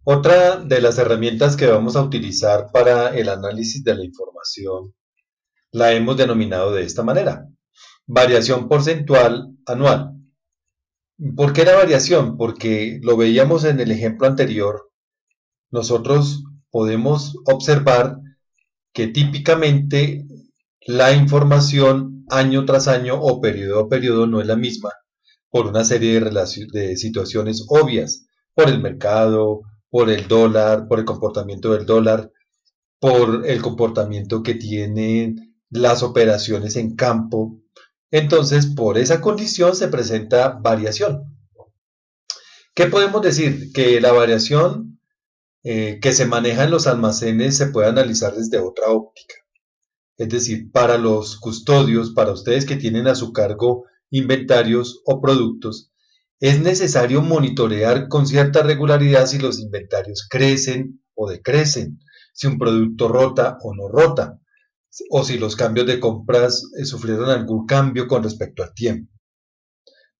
Otra de las herramientas que vamos a utilizar para el análisis de la información la hemos denominado de esta manera: variación porcentual anual. ¿Por qué la variación? Porque lo veíamos en el ejemplo anterior. Nosotros podemos observar que típicamente la información año tras año o periodo a periodo no es la misma por una serie de situaciones obvias, por el mercado, por el dólar, por el comportamiento del dólar, por el comportamiento que tienen las operaciones en campo. Entonces, por esa condición se presenta variación. ¿Qué podemos decir? Que la variación que se maneja en los almacenes se puede analizar desde otra óptica. Es decir, para los custodios, para ustedes que tienen a su cargo inventarios o productos, es necesario monitorear con cierta regularidad si los inventarios crecen o decrecen, si un producto rota o no rota, o si los cambios de compras sufrieron algún cambio con respecto al tiempo.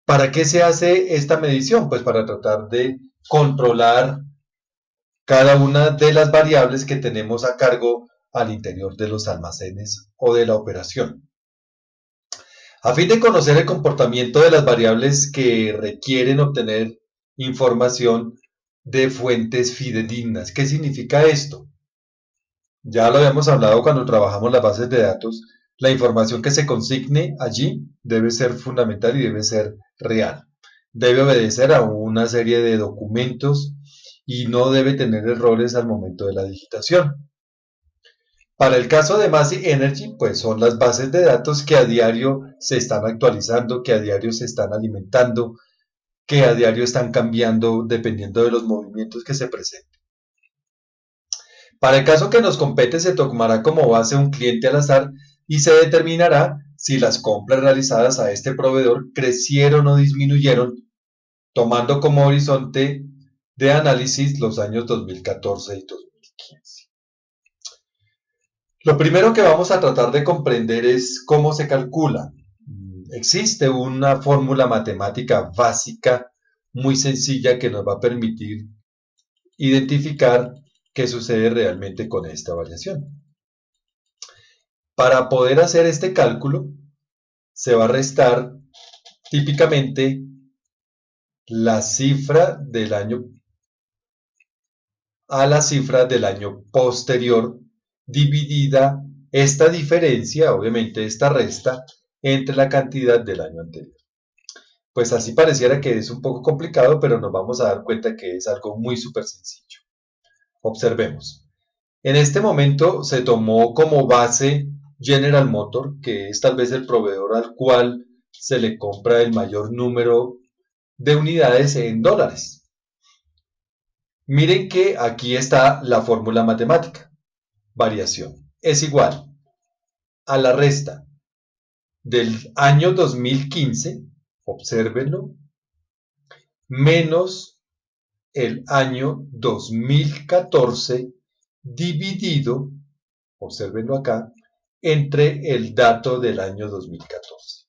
¿Para qué se hace esta medición? Pues para tratar de controlar cada una de las variables que tenemos a cargo al interior de los almacenes o de la operación. A fin de conocer el comportamiento de las variables que requieren obtener información de fuentes fidedignas. ¿Qué significa esto? Ya lo habíamos hablado cuando trabajamos las bases de datos. La información que se consigne allí debe ser fundamental y debe ser real. Debe obedecer a una serie de documentos y no debe tener errores al momento de la digitación. Para el caso de Massey Energy, pues son las bases de datos que a diario se están actualizando, que a diario se están alimentando, que a diario están cambiando dependiendo de los movimientos que se presenten. Para el caso que nos compete, se tomará como base un cliente al azar y se determinará si las compras realizadas a este proveedor crecieron o disminuyeron, tomando como horizonte de análisis los años 2014 y 2015. Lo primero que vamos a tratar de comprender es cómo se calcula. Existe una fórmula matemática básica muy sencilla que nos va a permitir identificar qué sucede realmente con esta variación. Para poder hacer este cálculo, se va a restar típicamente la cifra del año a la cifra del año posterior, dividida esta diferencia, obviamente esta resta, entre la cantidad del año anterior. Pues así pareciera que es un poco complicado, pero nos vamos a dar cuenta que es algo muy súper sencillo. Observemos. En este momento se tomó como base General Motor, que es tal vez el proveedor al cual se le compra el mayor número de unidades en dólares. Miren que aquí está la fórmula matemática. Variación es igual a la resta del año 2015, obsérvenlo, menos el año 2014 dividido, obsérvenlo acá, entre el dato del año 2014.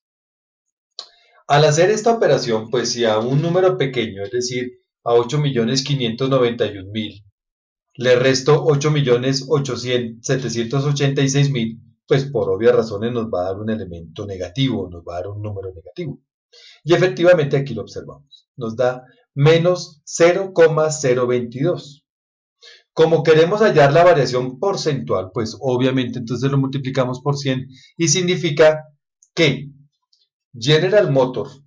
Al hacer esta operación, pues si a un número pequeño, es decir, a 8.591.000, le resto 8.786.000, pues por obvias razones nos va a dar un elemento negativo, nos va a dar un número negativo. Y efectivamente aquí lo observamos. Nos da menos 0,022. Como queremos hallar la variación porcentual, pues obviamente entonces lo multiplicamos por 100 y significa que General Motors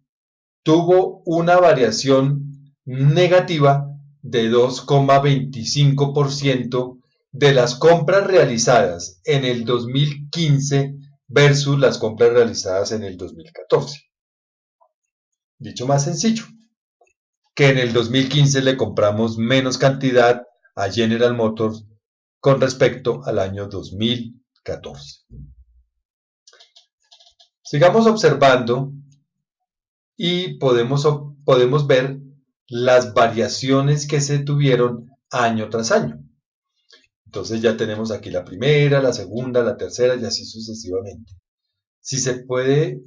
tuvo una variación negativa de 2,25% de las compras realizadas en el 2015 versus las compras realizadas en el 2014. Dicho más sencillo, que en el 2015 le compramos menos cantidad a General Motors con respecto al año 2014. Sigamos observando y podemos ver las variaciones que se tuvieron año tras año. Entonces ya tenemos aquí la primera, la segunda, la tercera y así sucesivamente. Si se puede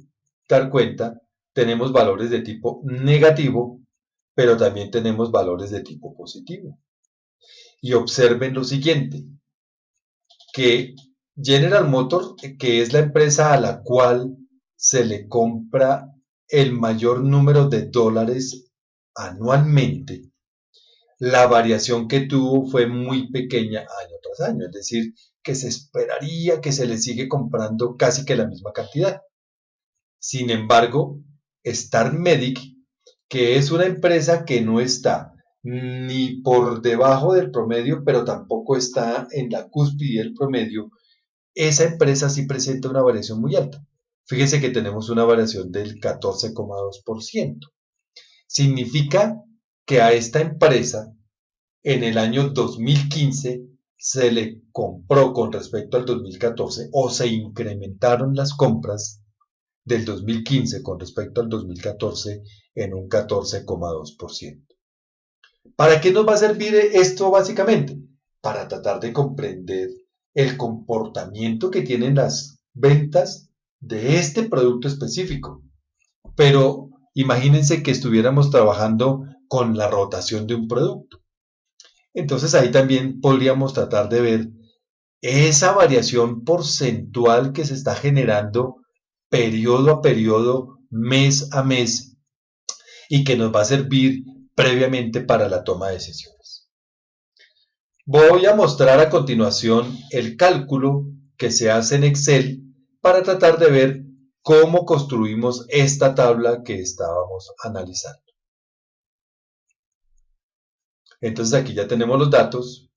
dar cuenta, tenemos valores de tipo negativo, pero también tenemos valores de tipo positivo. Y observen lo siguiente, que General Motors, que es la empresa a la cual se le compra el mayor número de dólares anualmente, la variación que tuvo fue muy pequeña año tras año, es decir, que se esperaría que se le sigue comprando casi que la misma cantidad. Sin embargo, Star Medic, que es una empresa que no está ni por debajo del promedio, pero tampoco está en la cúspide del promedio, esa empresa sí presenta una variación muy alta. Fíjense que tenemos una variación del 14,2%. Significa que a esta empresa en el año 2015 se le compró con respecto al 2014 o se incrementaron las compras del 2015 con respecto al 2014 en un 14,2%. ¿Para qué nos va a servir esto básicamente? Para tratar de comprender el comportamiento que tienen las ventas de este producto específico. Pero imagínense que estuviéramos trabajando con la rotación de un producto. Entonces ahí también podríamos tratar de ver esa variación porcentual que se está generando periodo a periodo, mes a mes, y que nos va a servir previamente para la toma de decisiones. Voy a mostrar a continuación el cálculo que se hace en Excel para tratar de ver cómo construimos esta tabla que estábamos analizando. Entonces aquí ya tenemos los datos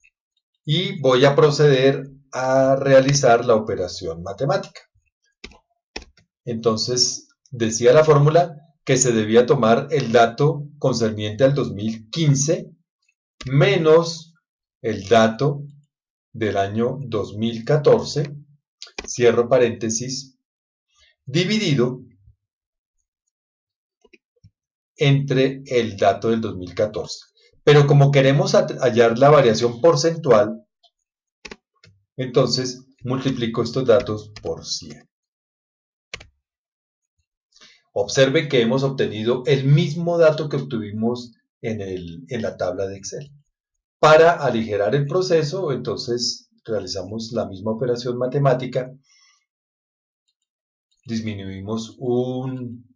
y voy a proceder a realizar la operación matemática. Entonces decía la fórmula que se debía tomar el dato concerniente al 2015 menos el dato del año 2014, cierro paréntesis, dividido entre el dato del 2014. Pero como queremos hallar la variación porcentual, entonces multiplico estos datos por 100. Observen que hemos obtenido el mismo dato que obtuvimos en la tabla de Excel. Para aligerar el proceso, entonces realizamos la misma operación matemática, disminuimos un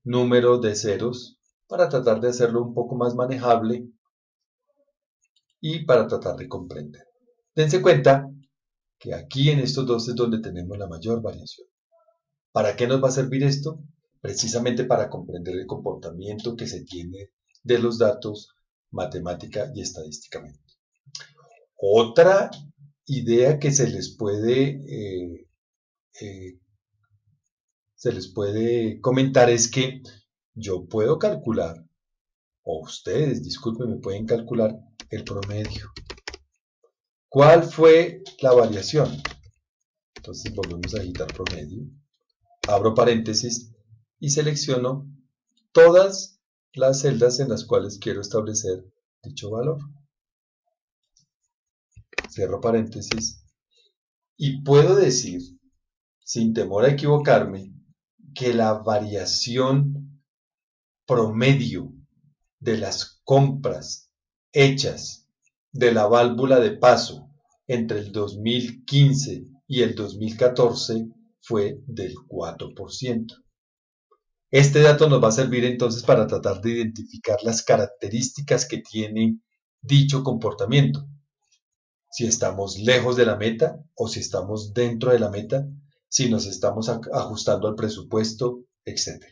número de ceros para tratar de hacerlo un poco más manejable y para tratar de comprender. Dense cuenta que aquí en estos dos es donde tenemos la mayor variación. ¿Para qué nos va a servir esto? Precisamente para comprender el comportamiento que se tiene de los datos matemática y estadísticamente. Otra idea que se les puede comentar es que yo puedo calcular, o ustedes, disculpen, me pueden calcular el promedio. ¿Cuál fue la variación? Entonces volvemos a editar promedio, abro paréntesis y selecciono todas las celdas en las cuales quiero establecer dicho valor. Cierro paréntesis y puedo decir, sin temor a equivocarme, que la variación promedio de las compras hechas de la válvula de paso entre el 2015 y el 2014 fue del 4%. Este dato nos va a servir entonces para tratar de identificar las características que tiene dicho comportamiento. Si estamos lejos de la meta o si estamos dentro de la meta, si nos estamos ajustando al presupuesto, etc.